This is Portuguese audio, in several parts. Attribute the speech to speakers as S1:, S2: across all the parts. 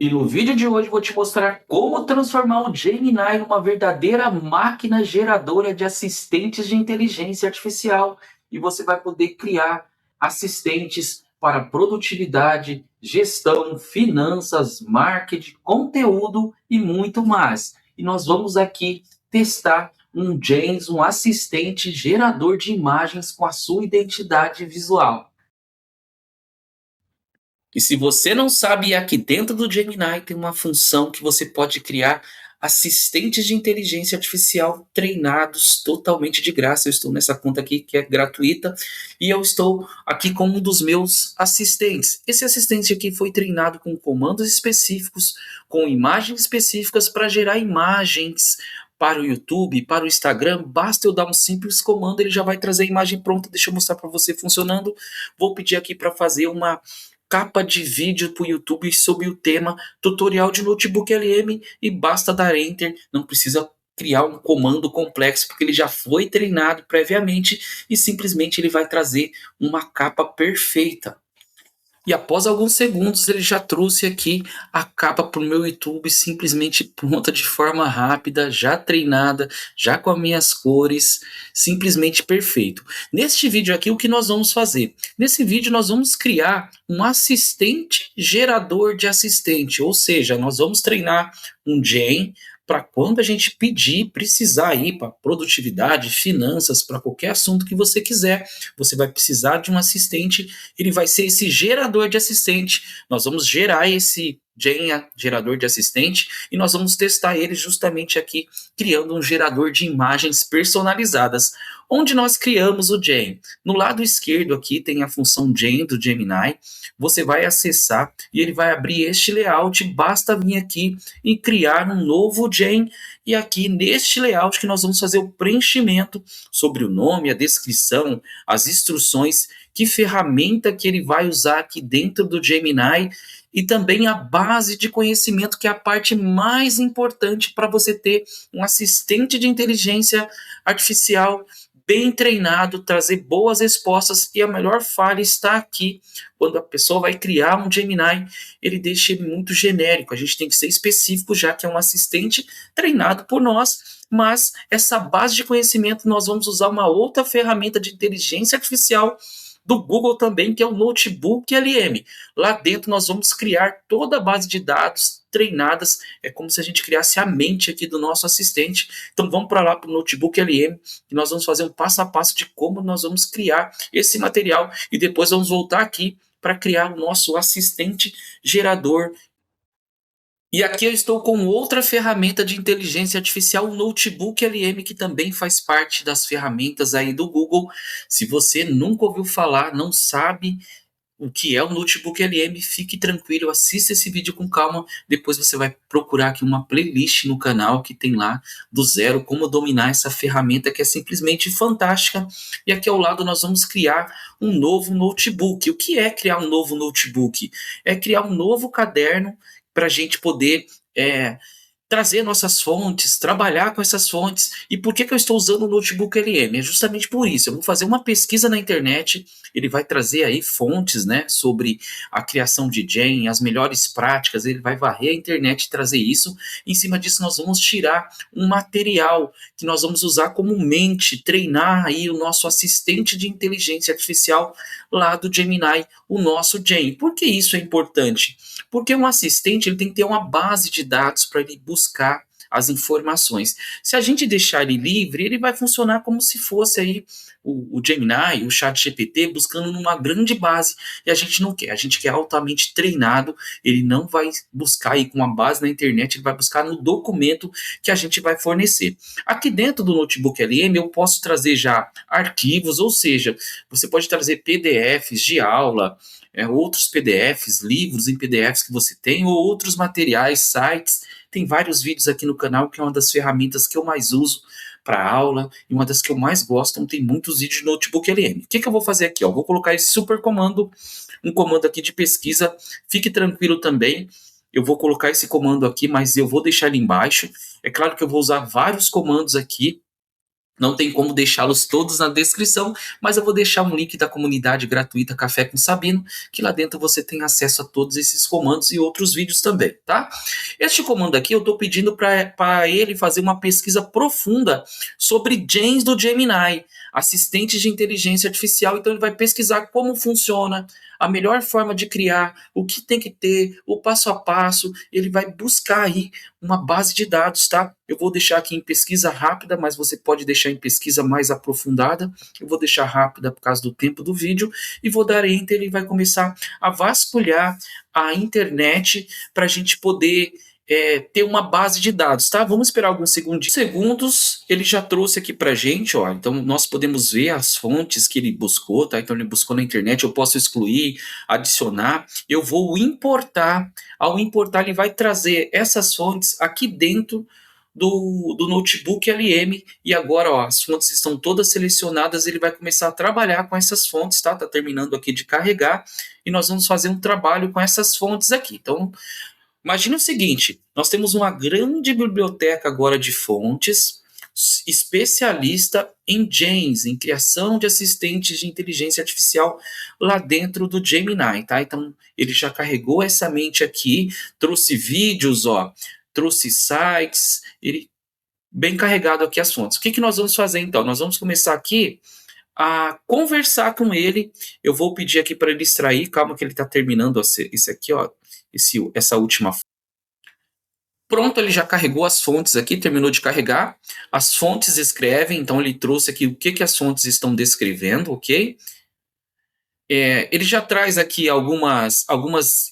S1: E no vídeo de hoje vou te mostrar como transformar o Gemini em uma verdadeira máquina geradora de assistentes de inteligência artificial. E você vai poder criar assistentes para produtividade, gestão, finanças, marketing, conteúdo e muito mais. E nós vamos aqui testar um James, um assistente gerador de imagens com a sua identidade visual. E se você não sabe, aqui dentro do Gemini tem uma função que você pode criar assistentes de inteligência artificial treinados totalmente de graça. Eu estou nessa conta aqui que é gratuita e eu estou aqui com um dos meus assistentes. Esse assistente aqui foi treinado com comandos específicos, com imagens específicas para gerar imagens para o YouTube, para o Instagram. Basta eu dar um simples comando, ele já vai trazer a imagem pronta. Deixa eu mostrar para você funcionando. Vou pedir aqui para fazer uma capa de vídeo para o YouTube sobre o tema tutorial de notebook LM e basta dar enter, não precisa criar um comando complexo porque ele já foi treinado previamente e simplesmente ele vai trazer uma capa perfeita. E após alguns segundos ele já trouxe aqui a capa para o meu YouTube simplesmente pronta de forma rápida, já treinada, já com as minhas cores, simplesmente perfeito. Neste vídeo aqui o que nós vamos fazer? Nesse vídeo nós vamos criar um assistente gerador de assistente, ou seja, nós vamos treinar um Gen para quando a gente pedir, precisar ir para produtividade, finanças, para qualquer assunto que você quiser, você vai precisar de um assistente, ele vai ser esse gerador de assistente. Nós vamos gerar esse Gen gerador de assistente e nós vamos testar ele justamente aqui, criando um gerador de imagens personalizadas. Onde nós criamos o Gen? No lado esquerdo aqui tem a função Gen do Gemini. Você vai acessar e ele vai abrir este layout. Basta vir aqui e criar um novo Gen. E aqui neste layout que nós vamos fazer o preenchimento sobre o nome, a descrição, as instruções, que ferramenta que ele vai usar aqui dentro do Gemini e também a base de conhecimento, que é a parte mais importante para você ter um assistente de inteligência artificial bem treinado, trazer boas respostas. E a melhor falha está aqui, quando a pessoa vai criar um Gemini, ele deixa ele muito genérico. A gente tem que ser específico, já que é um assistente treinado por nós, mas essa base de conhecimento nós vamos usar uma outra ferramenta de inteligência artificial do Google também, que é o Notebook LM. Lá dentro nós vamos criar toda a base de dados treinadas, é como se a gente criasse a mente aqui do nosso assistente. Então vamos para lá para o Notebook LM, que nós vamos fazer um passo a passo de como nós vamos criar esse material e depois vamos voltar aqui para criar o nosso assistente gerador. E aqui eu estou com outra ferramenta de inteligência artificial, o Notebook LM, que também faz parte das ferramentas aí do Google. Se você nunca ouviu falar, não sabe o que é o Notebook LM, fique tranquilo, assista esse vídeo com calma. Depois você vai procurar aqui uma playlist no canal que tem lá do zero como dominar essa ferramenta, que é simplesmente fantástica. E aqui ao lado nós vamos criar um novo notebook. O que é criar um novo notebook? É criar um novo caderno para a gente poder trazer nossas fontes, trabalhar com essas fontes. E por que eu estou usando o Notebook LM? É justamente por isso. Eu vou fazer uma pesquisa na internet, ele vai trazer aí fontes, né, sobre a criação de Gen, as melhores práticas, ele vai varrer a internet e trazer isso. Em cima disso nós vamos tirar um material que nós vamos usar como mente, treinar aí o nosso assistente de inteligência artificial lá do Gemini, o nosso Gen. Por que isso é importante? Porque um assistente ele tem que ter uma base de dados para ele buscar as informações. Se a gente deixar ele livre, ele vai funcionar como se fosse aí o Gemini, o ChatGPT, buscando numa grande base, e a gente não quer. A gente quer altamente treinado, ele não vai buscar aí com uma base na internet, ele vai buscar no documento que a gente vai fornecer. Aqui dentro do Notebook LM eu posso trazer já arquivos, ou seja, você pode trazer PDFs de aula, outros PDFs, livros em PDFs que você tem, ou outros materiais, sites. Tem vários vídeos aqui no canal, que é uma das ferramentas que eu mais uso para aula e uma das que eu mais gosto. Então, tem muitos vídeos de Notebook LM. O que eu vou fazer aqui? Vou colocar esse super comando, um comando aqui de pesquisa. Fique tranquilo também. Eu vou colocar esse comando aqui, mas eu vou deixar ele embaixo. É claro que eu vou usar vários comandos aqui Não tem como deixá-los todos na descrição, mas eu vou deixar um link da comunidade gratuita Café com Sabino, que lá dentro você tem acesso a todos esses comandos e outros vídeos também, tá? Este comando aqui eu estou pedindo para ele fazer uma pesquisa profunda sobre James do Gemini, assistente de inteligência artificial. Então ele vai pesquisar como funciona, a melhor forma de criar, o que tem que ter, o passo a passo. Ele vai buscar aí uma base de dados, tá? Eu vou deixar aqui em pesquisa rápida, mas você pode deixar em pesquisa mais aprofundada. Eu vou deixar rápida por causa do tempo do vídeo e vou dar enter. Ele vai começar a vasculhar a internet para a gente poder ter uma base de dados, tá? Vamos esperar alguns segundos. Ele já trouxe aqui para gente, ó. Então nós podemos ver as fontes que ele buscou, tá? Então ele buscou na internet. Eu posso excluir, adicionar. Eu vou importar. Ao importar, ele vai trazer essas fontes aqui dentro do notebook LM. E agora, ó, as fontes estão todas selecionadas. Ele vai começar a trabalhar com essas fontes, tá? Tá terminando aqui de carregar e nós vamos fazer um trabalho com essas fontes aqui. Então imagina o seguinte: nós temos uma grande biblioteca agora de fontes, especialista em GEMS, em criação de assistentes de inteligência artificial lá dentro do Gemini, tá? Então, ele já carregou essa mente aqui, trouxe vídeos, ó, trouxe sites, ele bem carregado aqui as fontes. O que nós vamos fazer então? Nós vamos começar aqui a conversar com ele. Eu vou pedir aqui para ele extrair, calma que ele está terminando esse aqui, ó, essa última. Pronto, ele já carregou as fontes aqui, terminou de carregar. As fontes escrevem, então ele trouxe aqui o que as fontes estão descrevendo, ok? Ele já traz aqui algumas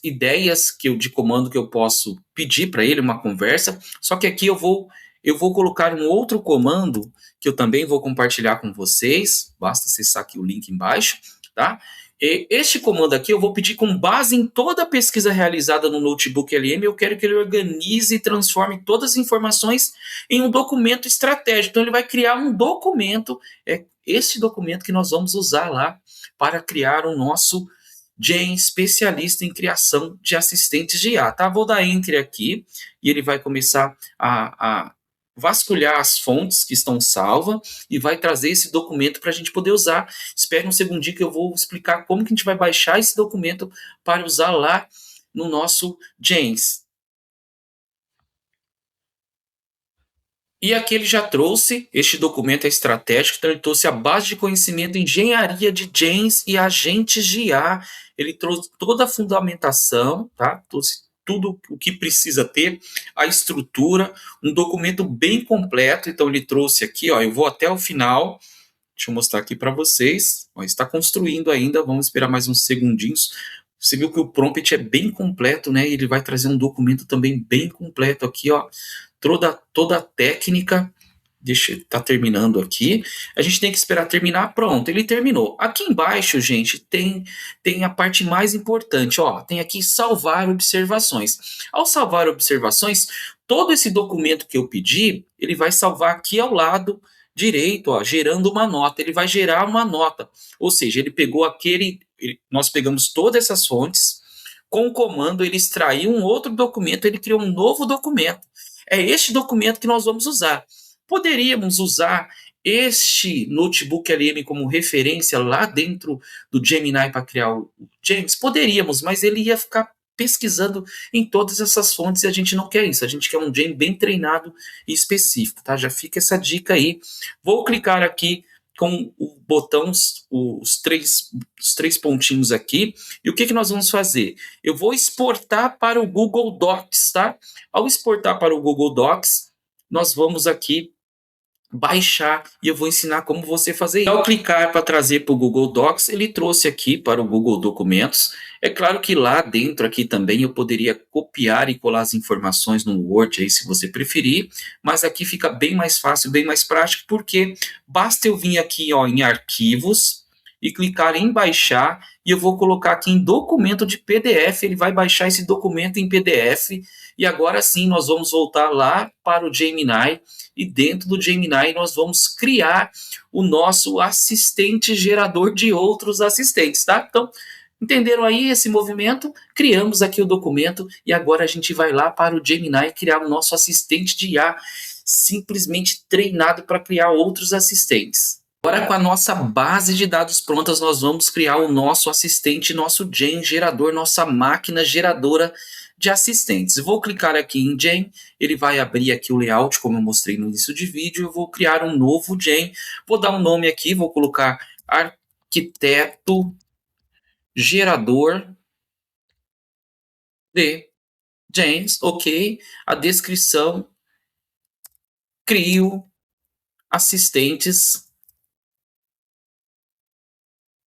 S1: ideias de comando que eu posso pedir para ele, uma conversa. Só que aqui eu vou colocar um outro comando que eu também vou compartilhar com vocês. Basta acessar aqui o link embaixo, tá? Este comando aqui eu vou pedir com base em toda a pesquisa realizada no Notebook LM. Eu quero que ele organize e transforme todas as informações em um documento estratégico. Então ele vai criar um documento, esse documento que nós vamos usar lá para criar o nosso Gen especialista em criação de assistentes de IA, tá? Vou dar enter aqui e ele vai começar a vasculhar as fontes que estão salvas e vai trazer esse documento para a gente poder usar. Espere um segundinho que eu vou explicar como que a gente vai baixar esse documento para usar lá no nosso Gens. E aqui ele já trouxe, este documento é estratégico, então ele trouxe a base de conhecimento em engenharia de Gens e agentes de IA. Ele trouxe toda a fundamentação, tá? Trouxe tudo o que precisa ter, a estrutura, um documento bem completo. Então ele trouxe aqui, ó, eu vou até o final, deixa eu mostrar aqui para vocês. Ó, está construindo ainda, vamos esperar mais uns segundinhos. Você viu que o prompt é bem completo, né? Ele vai trazer um documento também bem completo aqui, ó. Toda a técnica. Deixa eu tá terminando aqui. A gente tem que esperar terminar. Pronto, ele terminou. Aqui embaixo, gente, tem a parte mais importante, ó. Tem aqui salvar observações. Ao salvar observações, todo esse documento que eu pedi, ele vai salvar aqui ao lado direito, ó, gerando uma nota. Ele vai gerar uma nota. Ou seja, ele pegou nós pegamos todas essas fontes, com o comando ele extraiu um outro documento, ele criou um novo documento. É este documento que nós vamos usar. Poderíamos usar este notebook LM como referência lá dentro do Gemini para criar o James? Poderíamos, mas ele ia ficar pesquisando em todas essas fontes e a gente não quer isso. A gente quer um James bem treinado e específico, tá? Já fica essa dica aí. Vou clicar aqui com o botão, os três pontinhos aqui. E o que nós vamos fazer? Eu vou exportar para o Google Docs, tá? Ao exportar para o Google Docs, nós vamos aqui baixar e eu vou ensinar como você fazer isso. Ao clicar para trazer para o Google Docs, ele trouxe aqui para o Google Documentos. É claro que lá dentro aqui também eu poderia copiar e colar as informações no Word aí, se você preferir, mas aqui fica bem mais fácil, bem mais prático, porque basta eu vir aqui, ó, em arquivos e clicar em baixar e eu vou colocar aqui em documento de PDF, ele vai baixar esse documento em PDF e agora sim nós vamos voltar lá para o Gemini e dentro do Gemini nós vamos criar o nosso assistente gerador de outros assistentes, tá? Então, Entenderam aí esse movimento? Criamos aqui o documento e agora a gente vai lá para o Gemini criar o nosso assistente de IA, simplesmente treinado para criar outros assistentes. Agora, com a nossa base de dados prontas, nós vamos criar o nosso assistente, nosso Gen gerador, nossa máquina geradora de assistentes. Eu vou clicar aqui em Gen, ele vai abrir aqui o layout, como eu mostrei no início de vídeo. Eu vou criar um novo Gen, vou dar um nome aqui, vou colocar arquiteto gerador de gens, ok. A descrição, crio assistentes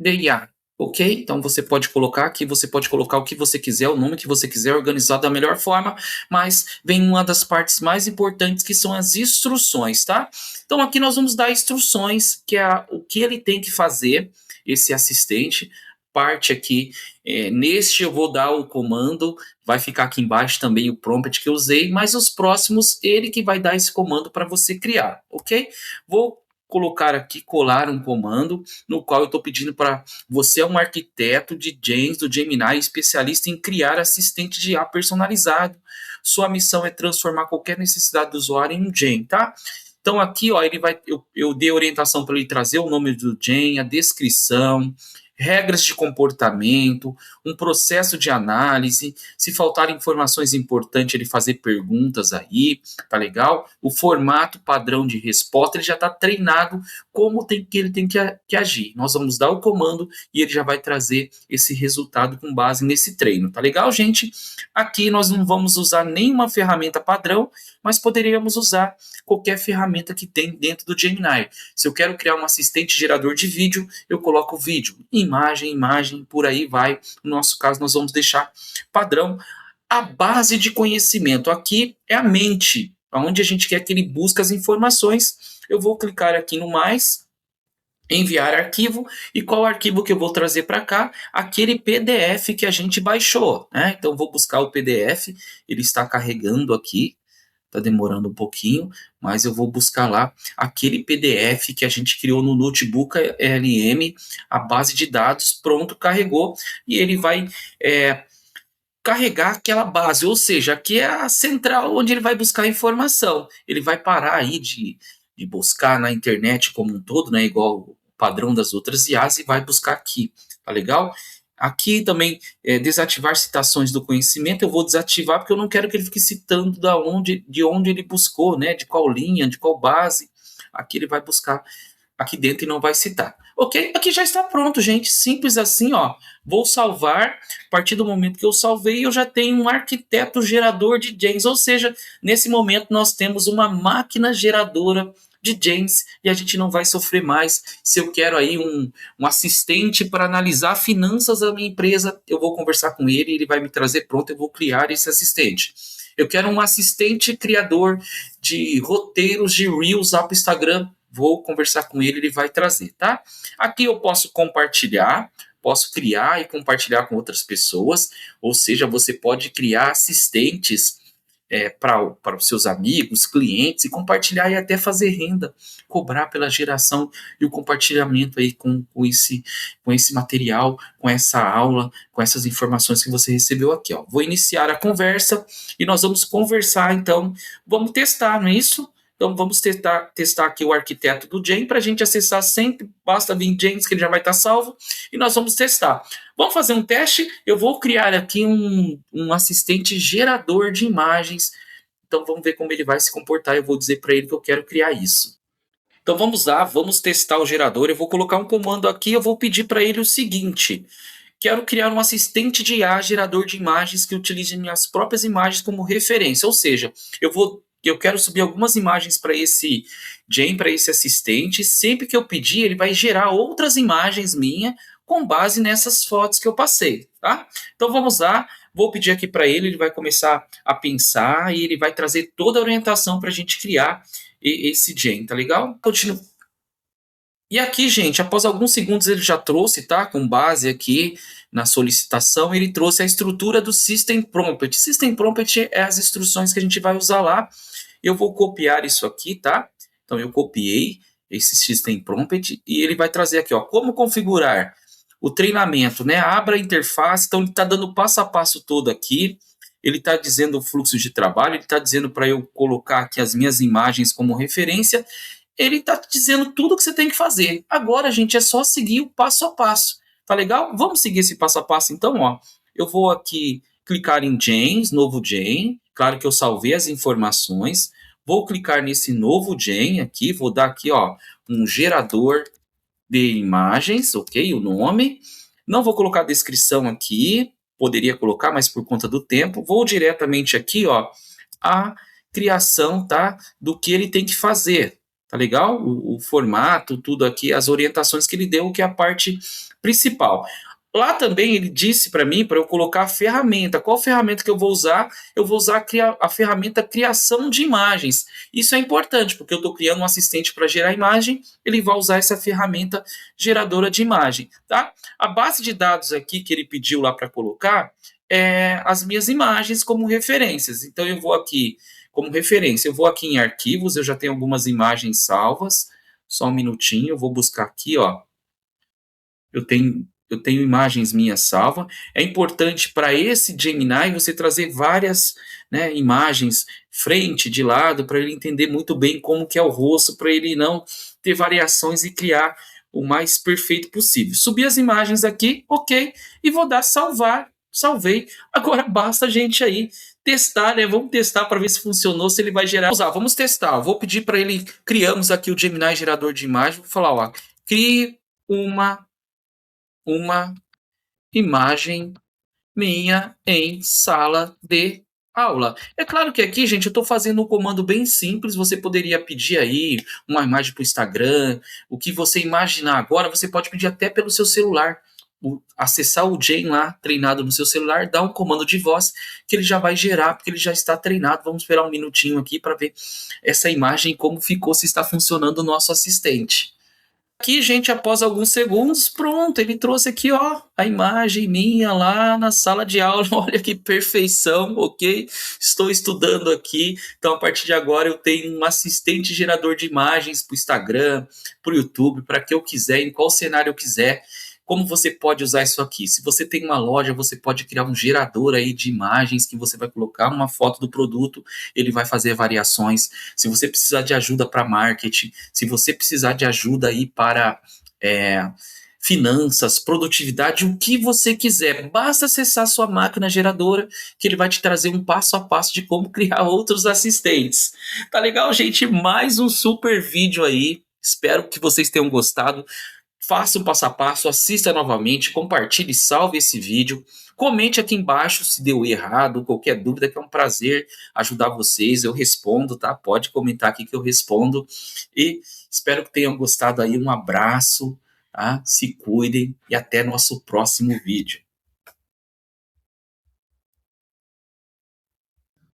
S1: de IA, ok? Então você pode colocar aqui, você pode colocar o que você quiser, o nome que você quiser, organizado da melhor forma, mas vem uma das partes mais importantes que são as instruções, tá? Então aqui nós vamos dar instruções, que é o que ele tem que fazer, esse assistente. Parte aqui, neste eu vou dar o comando, vai ficar aqui embaixo também o prompt que eu usei, mas os próximos ele que vai dar esse comando para você criar, ok? Vou colocar aqui, colar um comando, no qual eu estou pedindo para você, é um arquiteto de gens do Gemini, especialista em criar assistente de IA personalizado. Sua missão é transformar qualquer necessidade do usuário em um gen, tá? Então aqui, ó, ele vai, eu dei orientação para ele trazer o nome do gen, a descrição, regras de comportamento, um processo de análise, se faltarem informações importantes, ele fazer perguntas aí, tá legal? O formato padrão de resposta, ele já está treinado como ele tem que agir. Nós vamos dar o comando e ele já vai trazer esse resultado com base nesse treino, tá legal, gente? Aqui nós não vamos usar nenhuma ferramenta padrão, mas poderíamos usar qualquer ferramenta que tem dentro do Gemini. Se eu quero criar um assistente gerador de vídeo, eu coloco vídeo, imagem, por aí vai. No nosso caso, nós vamos deixar padrão. A base de conhecimento aqui é a mente, onde a gente quer que ele busque as informações. Eu vou clicar aqui no mais, enviar arquivo, e qual arquivo que eu vou trazer para cá? Aquele PDF que a gente baixou, né? Então vou buscar o PDF, ele está carregando aqui, está demorando um pouquinho, mas eu vou buscar lá aquele PDF que a gente criou no Notebook LM, a base de dados, pronto, carregou, e ele vai carregar aquela base, ou seja, aqui é a central onde ele vai buscar informação. Ele vai parar aí de buscar na internet como um todo, né, igual o padrão das outras IAs, e vai buscar aqui, tá legal? Aqui também, desativar citações do conhecimento, eu vou desativar porque eu não quero que ele fique citando de onde ele buscou, né, de qual linha, de qual base. Aqui ele vai buscar aqui dentro e não vai citar. Ok? Aqui já está pronto, gente. Simples assim, ó. Vou salvar. A partir do momento que eu salvei, eu já tenho um arquiteto gerador de gens. Ou seja, nesse momento nós temos uma máquina geradora de gens e a gente não vai sofrer mais. Se eu quero aí um assistente para analisar finanças da minha empresa, eu vou conversar com ele, ele vai me trazer pronto, eu vou criar esse assistente. Eu quero um assistente criador de roteiros de Reels lá para o Instagram, vou conversar com ele, ele vai trazer, tá? Aqui eu posso compartilhar, posso criar e compartilhar com outras pessoas, ou seja, você pode criar assistentes para os seus amigos, clientes, e compartilhar e até fazer renda, cobrar pela geração e o compartilhamento aí com esse material, com essa aula, com essas informações que você recebeu aqui, ó. Vou iniciar a conversa e nós vamos conversar, então, vamos testar, não é isso? Então vamos testar aqui o arquiteto do Gen para a gente acessar sempre, basta vir Gens que ele já vai estar salvo e nós vamos testar. Vamos fazer um teste, eu vou criar aqui um assistente gerador de imagens, então vamos ver como ele vai se comportar, eu vou dizer para ele que eu quero criar isso. Então vamos lá, vamos testar o gerador, eu vou colocar um comando aqui, eu vou pedir para ele o seguinte: quero criar um assistente de IA gerador de imagens que utilize minhas próprias imagens como referência, ou seja, eu quero subir algumas imagens para esse Gen, para esse assistente. Sempre que eu pedir, ele vai gerar outras imagens minhas com base nessas fotos que eu passei, tá? Então vamos lá, vou pedir aqui para ele, ele vai começar a pensar e ele vai trazer toda a orientação para a gente criar esse Gen, tá legal? Continuo. E aqui, gente, após alguns segundos ele já trouxe, tá? Com base aqui na solicitação, ele trouxe a estrutura do System Prompt. System Prompt é as instruções que a gente vai usar lá. Eu vou copiar isso aqui, tá? Então eu copiei esse System Prompt e ele vai trazer aqui, ó, como configurar o treinamento, né? Abra a interface, então ele está dando o passo a passo todo aqui. Ele está dizendo o fluxo de trabalho, ele está dizendo para eu colocar aqui as minhas imagens como referência, ele está dizendo tudo o que você tem que fazer. Agora, gente, é só seguir o passo a passo. Tá legal? Vamos seguir esse passo a passo então, ó. Eu vou aqui clicar em Gen, novo Gen. Claro que eu salvei as informações. Vou clicar nesse novo Gen aqui, vou dar aqui, ó, um gerador de imagens, ok? O nome. Não vou colocar a descrição aqui, poderia colocar, mas por conta do tempo. Vou diretamente aqui, ó, a criação, tá? Do que ele tem que fazer. Tá legal? O formato, tudo aqui, as orientações que ele deu, que é a parte principal. Lá também ele disse para mim para eu colocar a ferramenta. Qual ferramenta que eu vou usar? Eu vou usar a ferramenta criação de imagens. Isso é importante, porque eu estou criando um assistente para gerar imagem, ele vai usar essa ferramenta geradora de imagem. Tá? A base de dados aqui que ele pediu lá para colocar é as minhas imagens como referências. Então eu vou aqui, como referência, eu vou aqui em arquivos, eu já tenho algumas imagens salvas. Só um minutinho, eu vou buscar aqui, ó. Eu tenho imagens minhas salvas. É importante para esse Gemini você trazer várias, né, imagens frente, de lado, para ele entender muito bem como que é o rosto, para ele não ter variações e criar o mais perfeito possível. Subi as imagens aqui, ok, e vou dar salvar. Salvei. Agora basta a gente aí testar, né? Vamos testar para ver se funcionou, se ele vai gerar. Vamos testar. Vou pedir para ele, criamos aqui o Gemini gerador de imagem. Vou falar, ó, crie uma imagem minha em sala de aula. É claro que aqui, gente, eu estou fazendo um comando bem simples. Você poderia pedir aí uma imagem para o Instagram, o que você imaginar agora, você pode pedir até pelo seu celular. Acessar o Gen lá, treinado no seu celular, dar um comando de voz que ele já vai gerar, porque ele já está treinado. Vamos esperar um minutinho aqui para ver essa imagem, como ficou, se está funcionando o nosso assistente. Aqui, gente, após alguns segundos, pronto, ele trouxe aqui, ó, a imagem minha lá na sala de aula. Olha que perfeição, ok? Estou estudando aqui, então a partir de agora eu tenho um assistente gerador de imagens para o Instagram, para o YouTube, para que eu quiser, em qual cenário eu quiser. Como você pode usar isso aqui? Se você tem uma loja, você pode criar um gerador aí de imagens que você vai colocar uma foto do produto, ele vai fazer variações. Se você precisar de ajuda para marketing, se você precisar de ajuda aí para finanças, produtividade, o que você quiser, basta acessar sua máquina geradora que ele vai te trazer um passo a passo de como criar outros assistentes. Tá legal, gente? Mais um super vídeo aí. Espero que vocês tenham gostado. Faça um passo a passo, assista novamente, compartilhe, salve esse vídeo. Comente aqui embaixo se deu errado, qualquer dúvida, que é um prazer ajudar vocês. Eu respondo, tá? Pode comentar aqui que eu respondo. E espero que tenham gostado aí. Um abraço, tá? Se cuidem e até nosso próximo vídeo.